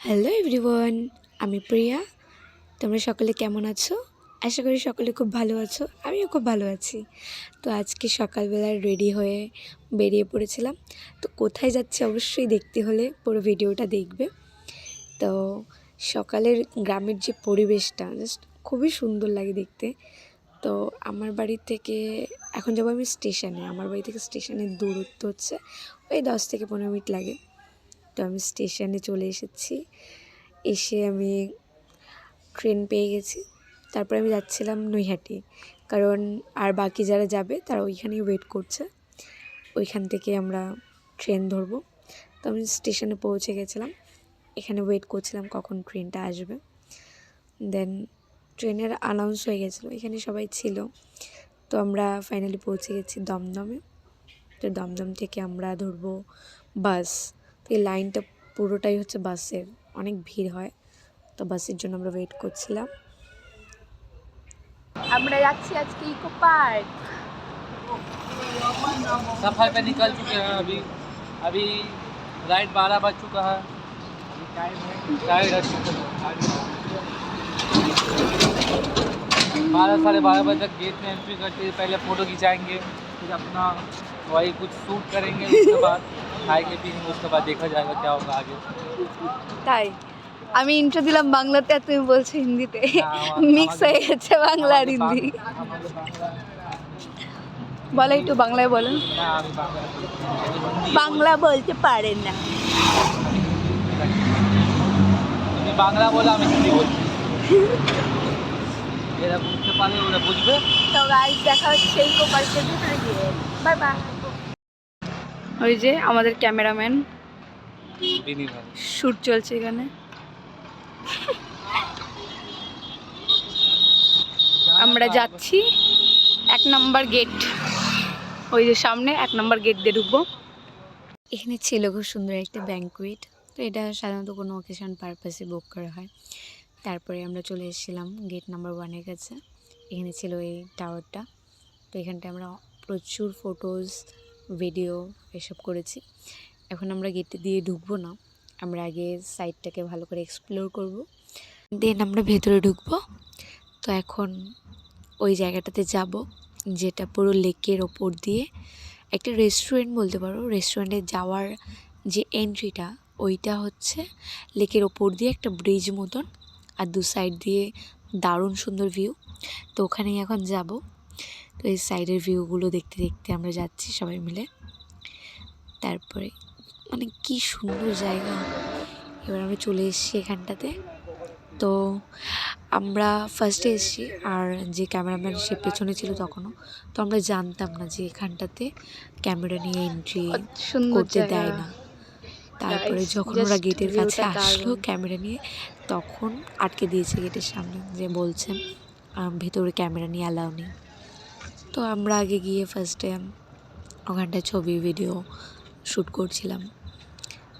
Hello everyone, আমি প্রিয়া। তোমরা সকলে কেমন আছো? আশা করি সকলে খুব ভালো আছো। আমিও খুব ভালো আছি। তো আজকে সকালবেলা রেডি হয়ে বেরিয়ে পড়েছিলাম। তো কোথায় যাচ্ছি অবশ্যই দেখতে হলে পুরো ভিডিওটা দেখবে। তো সকালের গ্রামের যে পরিবেশটা জাস্ট খুবই সুন্দর লাগে দেখতে। তো আমার বাড়ি থেকে এখন যাবো আমি স্টেশনে। আমার বাড়ি থেকে স্টেশনের দূরত্ব হচ্ছে ওই 10 থেকে 15 মিনিট লাগে। তো আমি স্টেশনে চলে এসেছি। এসে আমি ট্রেন পেয়ে গেছি। তারপরে আমি যাচ্ছিলাম নৈহাটি, কারণ আর বাকি যারা যাবে তারা ওইখানেই ওয়েট করছে। ওইখান থেকে আমরা ট্রেন ধরবো। তো আমি স্টেশনে পৌঁছে গেছিলাম, এখানে ওয়েট করছিলাম কখন ট্রেনটা আসবে। দেন ট্রেনের অ্যানাউন্স হয়ে গেছিলো, এখানে সবাই ছিল। তো আমরা ফাইনালি পৌঁছে গেছি দমদমে। তো দমদম থেকে আমরা ধরবো বাস। তো এই লাইনটা পুরোটাই হচ্ছে বাসের, অনেক ভিড় হয়। তো বাসের জন্য আমরা ওয়েট করছিলাম। আমরা যাচ্ছি আজকে ইকো পার্ক। सफर पे निकल चुके हैं। अभी अभी राइट 12 बज चुका है। टाइम है 12 साढ़े 12 बजे तक गेट में एंट्री करते हैं। पहले फ़ोटो खिंचाएंगे, फिर अपना वही कुछ शूट करेंगे, उसके बाद खाएंगे पिएंगे, उसके बाद देखा जाएगा क्या होगा आगे। তাই আমি ইন্ট্রো দিলাম বাংলাতে আর তুমি বলছো হিন্দিতে, মিক্স হয়ে গেছে বাংলা আর হিন্দি। বলো একটু বাংলায় বলো। বাংলা বলতে পারেন না। তুমি বাংলা বলে আমি হিন্দি বলছি। এরা বুঝতে পারলে ওরা বুঝবে। তো গাইস দেখা হচ্ছে ইকো পার্কের ভিতরে গিয়ে। Bye bye. ওই যে আমাদের ক্যামেরাম্যান, শ্যুট চলছে এখানে। আমরা যাচ্ছি 1 নম্বর গেট, ওই যে সামনে 1 নম্বর গেট দিয়ে ঢুকবো। এখানে ছিল খুব সুন্দর একটা ব্যাঙ্কুয়েট। তো এটা সাধারণত কোনো অকেশন পারপাসে বুক করা হয়। তারপরে আমরা চলে এসেছিলাম গেট নাম্বার 1-এর কাছে। এখানে ছিল এই টাওয়ারটা। তো এখানটায় আমরা প্রচুর ফটোজ, ভিডিও এসব করেছি। এখন আমরা গেট দিয়ে ঢুকবো না, আমরা আগে সাইডটাকে ভালো করে এক্সপ্লোর করব, দেন আমরা ভেতরে ঢুকবো। তো এখন ওই জায়গাটাতে যাব যেটা পুরো লেকের ওপর দিয়ে একটা রেস্টুরেন্ট বলতে পারো। রেস্টুরেন্টে যাওয়ার যে এন্ট্রিটা ওইটা হচ্ছে লেকের ওপর দিয়ে একটা ব্রিজ মতন, আর দু সাইড দিয়ে দারুণ সুন্দর ভিউ। তো ওখানেই এখন যাব। তো এই সাইডের ভিউগুলো দেখতে দেখতে আমরা যাচ্ছি সবাই মিলে। তারপরে মানে কি সুন্দর জায়গা। এবার আমরা চলে এসেছি এখানটাতে। তো আমরা ফার্স্টে এসেছি, আর যে ক্যামেরাম্যান সে পেছনে ছিল তখনও। তো আমরা জানতাম না যে এখানটাতে ক্যামেরা নিয়ে এন্ট্রি করতে দেয় না। তারপরে যখন ওরা গেটের কাছে আসলো ক্যামেরা নিয়ে, তখন আটকে দিয়েছে গেটের সামনে, যে বলছেন ভেতরে ক্যামেরা নিয়ে অ্যালাউ নেই। তো আমরা আগে গিয়ে ফার্স্টে ওখানটায় ছবি ভিডিও শ্যুট করছিলাম।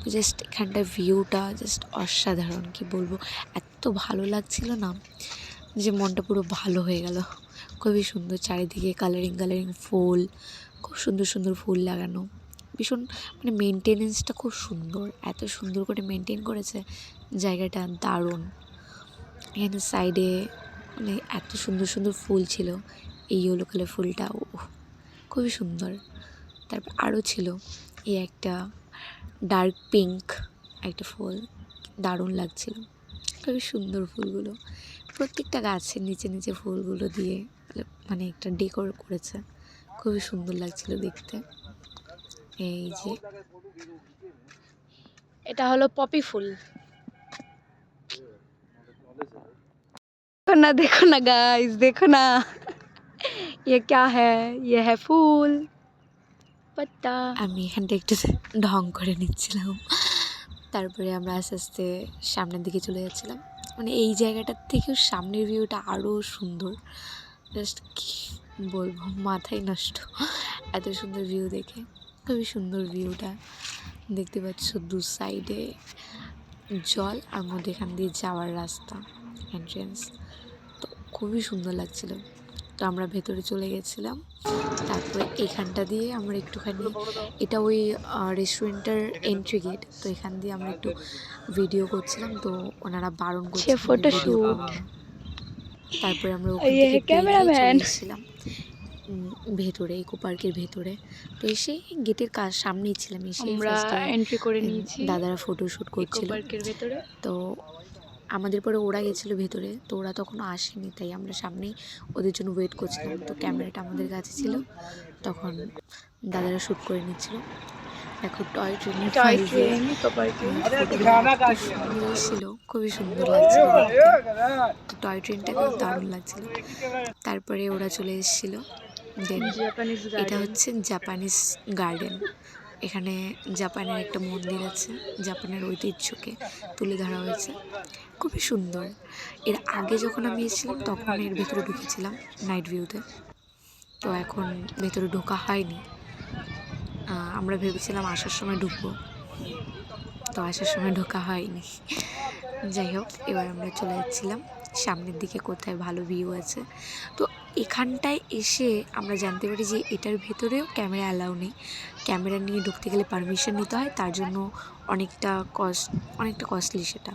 তো জাস্ট এখানটার ভিউটা জাস্ট অসাধারণ, কি বলবো, এত ভালো লাগছিল না যে মনটা পুরো ভালো হয়ে গেল। খুবই সুন্দর, চারিদিকে কালারিং কালারিং ফুল, খুব সুন্দর সুন্দর ফুল লাগানো, ভীষণ মানে মেনটেনেন্সটা খুব সুন্দর, এত সুন্দর করে মেনটেন করেছে জায়গাটা, দারুণ। এখানে সাইডে মানে এত সুন্দর সুন্দর ফুল ছিল, এই ইয়েলো কালার ফুলটাও খুবই সুন্দর। তারপর আরও ছিল এই একটা ডার্ক পিঙ্ক একটা ফুল, দারুণ লাগছিল, খুবই সুন্দর ফুলগুলো। প্রত্যেকটা গাছের নিচে নিচে ফুলগুলো দিয়ে মানে একটা ডেকোর করেছে, খুবই সুন্দর লাগছিল দেখতে। এই যে এটা হলো পপি ফুল। দেখো না গাইস, দেখো না, ये क्या है, ये है फूल পাতা। আমি এখানটা একটু ঢং করে নিচ্ছিলাম। তারপরে আমরা আস্তে আস্তে সামনের দিকে চলে যাচ্ছিলাম। মানে এই জায়গাটার থেকেও সামনের ভিউটা আরও সুন্দর, জাস্ট কি বলবো, মাথায় নষ্ট, এত সুন্দর ভিউ দেখে। খুবই সুন্দর ভিউটা, দেখতে পাচ্ছ দু সাইডে জল, আর মধ্যে এখান দিয়ে যাওয়ার রাস্তা, এন্ট্রেন্স। তো খুবই সুন্দর লাগছিল। তো আমরা ভেতরে চলে গেছিলাম। তারপরে এইখানটা দিয়ে আমরা একটুখানি, এটা ওই রেস্টুরেন্টের এন্ট্রি গেট, তো এখান দিয়ে আমরা একটু ভিডিও করছিলাম, তো ওনারা বারণ করছিলেন ভিডিও করো না। তারপরে আমরা ওখান থেকে বেরিয়ে চলে এসেছিলাম ভেতরে, ইকো পার্কের ভেতরে। তো এসে গেটের সামনেই ছিলাম, এসে এন্ট্রি করে নিয়েছি। দাদারা ফটোশ্যুট করছিল পার্কের ভেতরে। তো আমাদের পরে ওরা গেছিলো ভেতরে, তো ওরা তখন আসেনি, তাই আমরা সামনেই ওদের জন্য ওয়েট করছিলাম। তো ক্যামেরাটা আমাদের কাছে ছিল, তখন দাদারা শ্যুট করে নিচ্ছিল। দেখো টয় ট্রেনের ছিল, খুবই সুন্দর লাগছিল, টয় ট্রেনটা খুব দারুণ লাগছিল। তারপরে ওরা চলে এসেছিল। দেন এটা হচ্ছে জাপানিজ গার্ডেন। এখানে জাপানের একটা মন্দির আছে, জাপানের ঐতিহ্যকে তুলে ধরা হয়েছে, খুবই সুন্দর। এর আগে যখন আমি এসেছিলাম তখন এর ভেতরে ঢুকেছিলাম নাইট ভিউতে, তো এখন ভেতরে ঢোকা হয়নি। আমরা ভেবেছিলাম আসার সময় ঢুকবো, তো আসার সময় ঢোকা হয়নি। যাই হোক, এবার আমরা চলে যাচ্ছিলাম সামনের দিকে, কোথায় ভালো ভিউ আছে। তো এখানটায় এসে আমরা জানতে পারি যে এটার ভেতরেও ক্যামেরা অ্যালাউ নেই, ক্যামেরা নিয়ে ঢুকতে গেলে পারমিশন নিতে হয়, তার জন্য অনেকটা কস্টলি সেটা।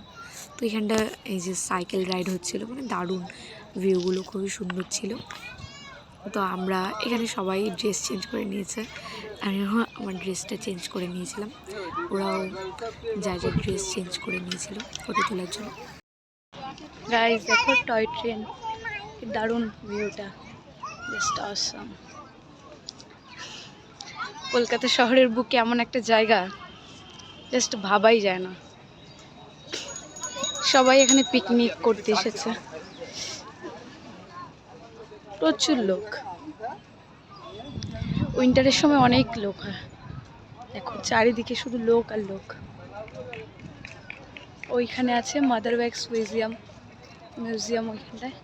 তো এখানটা এই যে সাইকেল রাইড হচ্ছিলো, মানে দারুণ ভিউগুলো খুবই সুন্দর ছিল। তো আমরা এখানে সবাই ড্রেস চেঞ্জ করে নিয়েছে, আমিও আমার ড্রেসটা চেঞ্জ করে নিয়েছিলাম, ওরাও যা যা ড্রেস চেঞ্জ করে নিয়েছিল ফটো তোলার জন্য। গাইস দেখো টয় ট্রেন, দারুণ ভিউটা, জাস্ট অসাম। কলকাতা শহরের বুকে এমন একটা জায়গা জাস্ট ভাবাই যায় না। সবাই এখানে পিকনিক করতে এসেছে, প্রচুর লোক, উইন্টারের সময় অনেক লোক হয়। দেখো চারিদিকে শুধু লোক আর লোক। ওইখানে আছে মাদার ওয়াক্স মিউজিয়াম ওইখানটায়।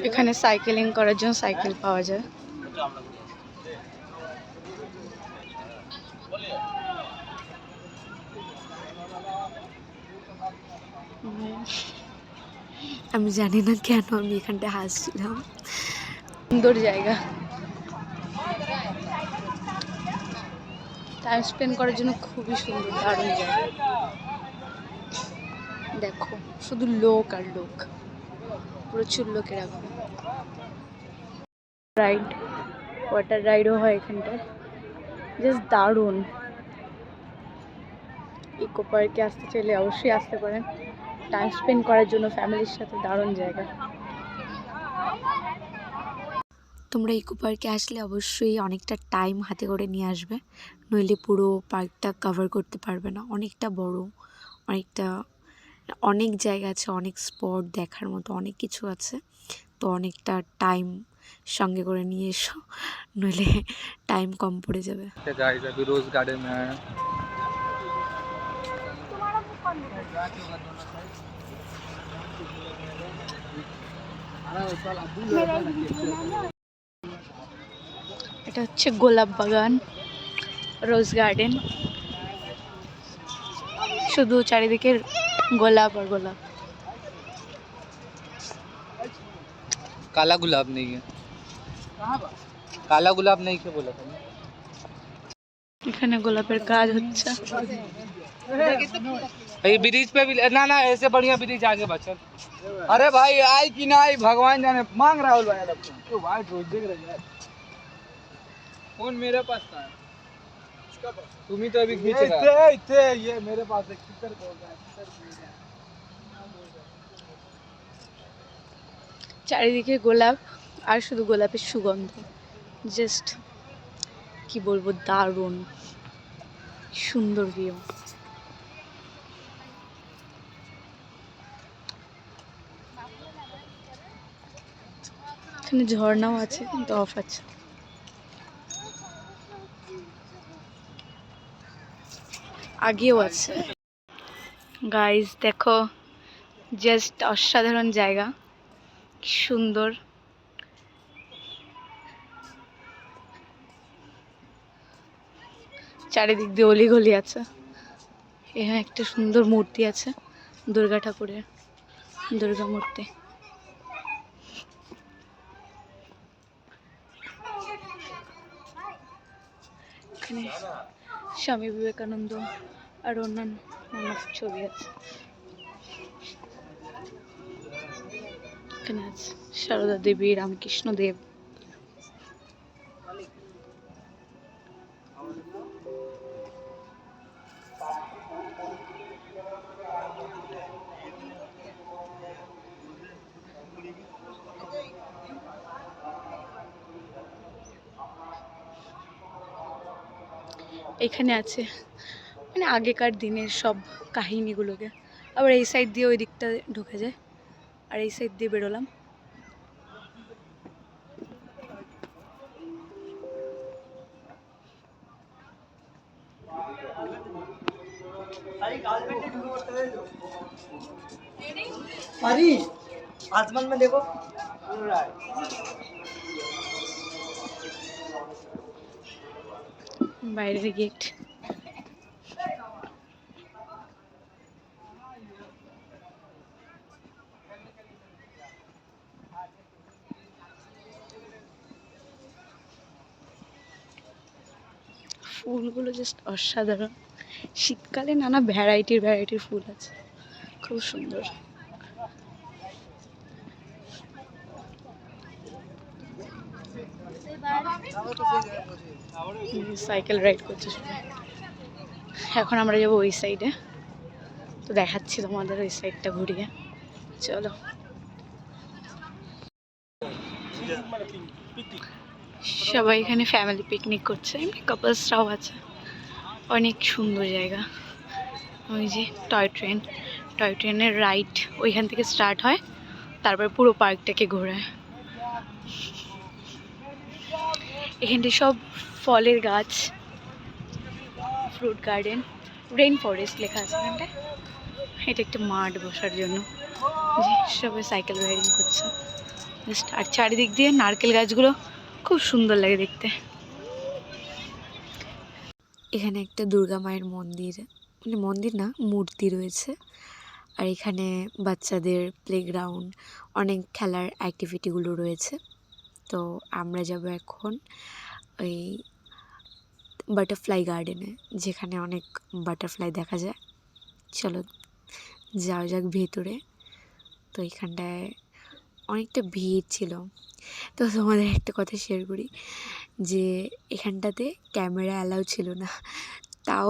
এখানে সাইকেলিং করার জন্য সাইকেল পাওয়া যায়। আমি জানি না কেন আমি এখানটা হাসছিলাম, সুন্দর জায়গা, টাইম স্পেন্ড করার জন্য খুবই সুন্দর, দারুণ জায়গা। দেখো শুধু লোক আর লোক, প্রচুর লোকের আগুন। রাইড, ওয়াটার রাইডও হয় এখানটায়, জাস্ট দারুণ। ইকো পার্কে আসতে চাইলে অবশ্যই আসতে পারেন, টাইম স্পেন্ড করার জন্য ফ্যামিলির সাথে দারুণ জায়গা। তোমরা ইকো পার্কে আসলে অবশ্যই অনেকটা টাইম হাতে করে নিয়ে আসবে, নইলে পুরো পার্কটা কভার করতে পারবে না। অনেকটা বড়, অনেক জায়গা আছে, অনেক স্পট দেখার মতো অনেক কিছু আছে, তো অনেকটা টাইম সঙ্গে করে নিয়ে এসো, নইলে টাইম কম পড়ে যাবে। गाइस अभी रोज गार्डन में आए हैं। এটা হচ্ছে গোলাপ বাগান, রোজ গার্ডেন, শুধু চারিদিকে গোলাপ আর গোলাপ। काला गुलाब नहीं है, काला गुलाब नहीं क्या बोला था? এখানে গোলাপের কাজ হচ্ছে। ये ब्रिज पे भी ना ऐसे बढ़िया ब्रिज आगे बचा। अरे भाई आई कि ना आई भगवान जाने, मांग राहुल भाई तो भाई रोज देख रहे हैं। फोन मेरे पास था, तुम ही तो अभी खींच रहा है। ये मेरे पास है, किधर बोल रहा है, চারিদিকে গোলাপ আর শুধু গোলাপের সুগন্ধ, জাস্ট কি বলবো, দারুণ সুন্দর ভিউ। এখানে ঝর্ণাও আছে কিন্তু অফ আছে। আগেও আছে। গাইস দেখো, জাস্ট অসাধারণ জায়গা, কি সুন্দর। চারিদিক দিয়ে অলিগলি আছে। এখানে একটা সুন্দর মূর্তি আছে দুর্গা ঠাকুরের, দুর্গা মূর্তি। এখানে স্বামী বিবেকানন্দ আর অন্যান্য মানুষ ছবি আছে। এখানে আছে সারদা দেবী, রামকৃষ্ণ দেব। এখানে আছে মানে আগেকার দিনের সব কাহিনীগুলোকে। আবার এই সাইড দিয়ে ওই দিকটা ঢুকে যায়, আর এই সাইড দিয়ে বেরোলাম। आसमान में देखो বাইরের গেট। ফুলগুলো জাস্ট অসাধারণ। শীতকালে নানা ভ্যারাইটির ফুল আছে, খুব সুন্দর। সাইকেল রাইড করছে সবাই। এখন আমরা যাবো ওই সাইডে, তো দেখাচ্ছি তোমাদের ওই সাইডটা ঘুরিয়ে। চলো। সবাই এখানে ফ্যামিলি পিকনিক করছে, এমনি কাপলসরাও আছে। অনেক সুন্দর জায়গা। ওই যে টয় ট্রেনের রাইড ওইখান থেকে স্টার্ট হয়, তারপর পুরো পার্কটাকে ঘোরায়। এখানটা সব ফলের গাছ, ফ্রুট গার্ডেন, রেইন ফরেস্ট লেখা আছে এখানটায়। এটা একটা মাঠ বসার জন্য। যে সবাই সাইকেল রাইডিং করছে আর চারিদিক দিয়ে নারকেল গাছগুলো খুব সুন্দর লাগে দেখতে। এখানে একটা দুর্গা মায়ের মন্দির, মানে মন্দির না, মূর্তি রয়েছে। আর এখানে বাচ্চাদের প্লেগ্রাউন্ড, অনেক খেলার অ্যাক্টিভিটিগুলো রয়েছে। তো আমরা যাব এখন ওই বাটারফ্লাই গার্ডেনে, যেখানে অনেক বাটারফ্লাই দেখা যায়। চলো যাওয়া যাক ভেতরে। তো এখানটায় অনেকটা ভিড় ছিল। তো তোমাদের একটা কথা শেয়ার করি, যে এখানটাতে ক্যামেরা অ্যালাউ ছিল না, তাও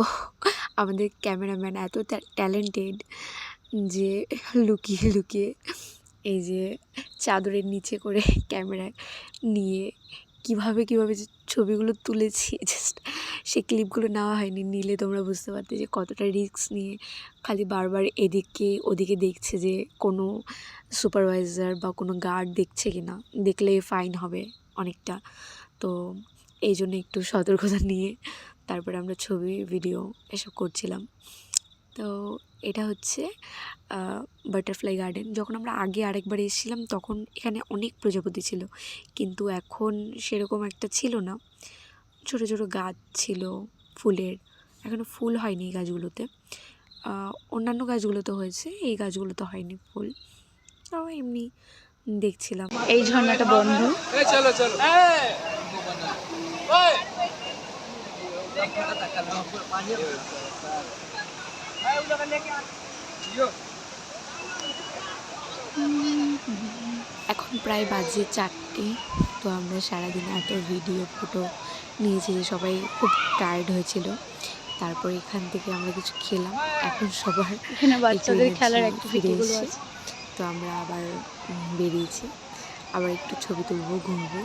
আমাদের ক্যামেরাম্যান এত ট্যালেন্টেড যে লুকিয়ে লুকিয়ে এই যে চাদরের নিচে করে ক্যামেরা নিয়ে কিভাবে যে ছবিগুলো তুলেছি, জাস্ট সেই ক্লিপগুলো নেওয়া হয়নি। নিলে তোমরা বুঝতে পারতে যে কতটা রিস্ক নিয়ে খালি বারবার এদিকে ওদিকে দেখছে যে কোনো সুপারভাইজার বা কোনো গার্ড দেখছে কি না, দেখলে ফাইন হবে অনেকটা। তো এই জন্য একটু সতর্কতা নিয়ে তারপরে আমরা ছবি ভিডিও এসব করছিলাম। তো এটা হচ্ছে বাটারফ্লাই গার্ডেন। যখন আমরা আগে আরেকবার এসেছিলাম তখন এখানে অনেক প্রজাপতি ছিল, কিন্তু এখন সেরকম একটা ছিল না। ছোট ছোট গাছ ছিল ফুলের, এখনও ফুল হয়নি এই গাছগুলোতে। অন্যান্য গাছগুলোতে হয়েছে, এই গাছগুলোতে হয়নি ফুল। তাও এমনি দেখছিলাম। এই ঝর্ণাটা বন্ধ। चलो चलो এখন প্রায় বাজে 4টে। তো আমরা সারাদিনে এত ভিডিও ফটো নিয়েছি যে সবাই খুব টায়ার্ড হয়েছিল। তারপর এখান থেকে আমরা কিছু খেলাম। এখন সবার এখানে বাচ্চাদের খেলার ফিরে অ্যাক্টিভিটিগুলো এসেছে। আছে। তো আমরা আবার বেরিয়েছি, আবার একটু ছবি তুলবো, ঘুরবো,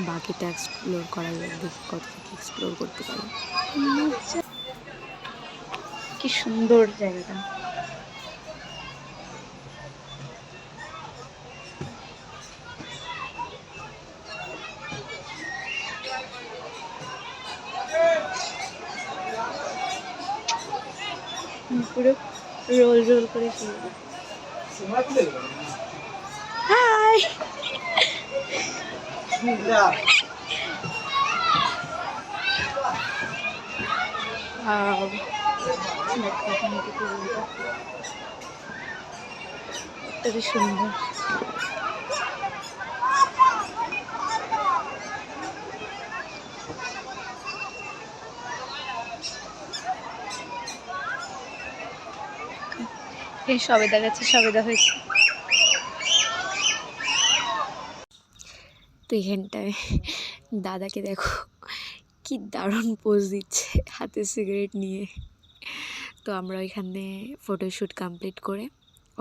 বাকিটা এক্সপ্লোর করা যাবে, দেখি কতটুকু এক্সপ্লোর করতে পারি। কি সুন্দর জায়গাটা। পুরো রোল রোল করে খেলবো। Hi, Wow. দেখো এখান থেকে ভিউটা কতটা সুন্দর। এই সবেদা গাছে সবেদা হয়েছে। তো এখানটায় দাদাকে দেখো কি দারুণ পোজ দিচ্ছে হাতে সিগারেট নিয়ে। তো আমরা ওইখানে ফটোশ্যুট কমপ্লিট করে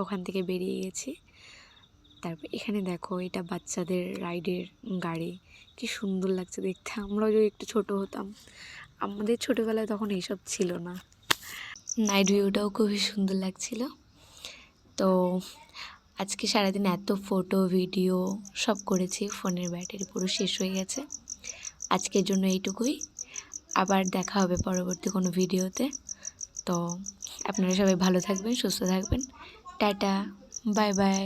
ওখান থেকে বেরিয়ে গেছি। তারপর এখানে দেখো এটা বাচ্চাদের রাইডের গাড়ি, কি সুন্দর লাগছে দেখতে। আমরাও যদি একটু ছোট হতাম, আমাদের ছোটোবেলায় তখন এইসব ছিল না। নাইট ভিউটাও খুবই সুন্দর লাগছিল। তো আজকে সারাদিন এত ফটো ভিডিও সব করেছি, ফোনের ব্যাটারি পুরো শেষ হয়ে গেছে। আজকের জন্য এইটুকুই, আবার দেখা হবে পরবর্তী কোনো ভিডিওতে। তো আপনারা সবাই ভালো থাকবেন, সুস্থ থাকবেন। Tata, bye bye.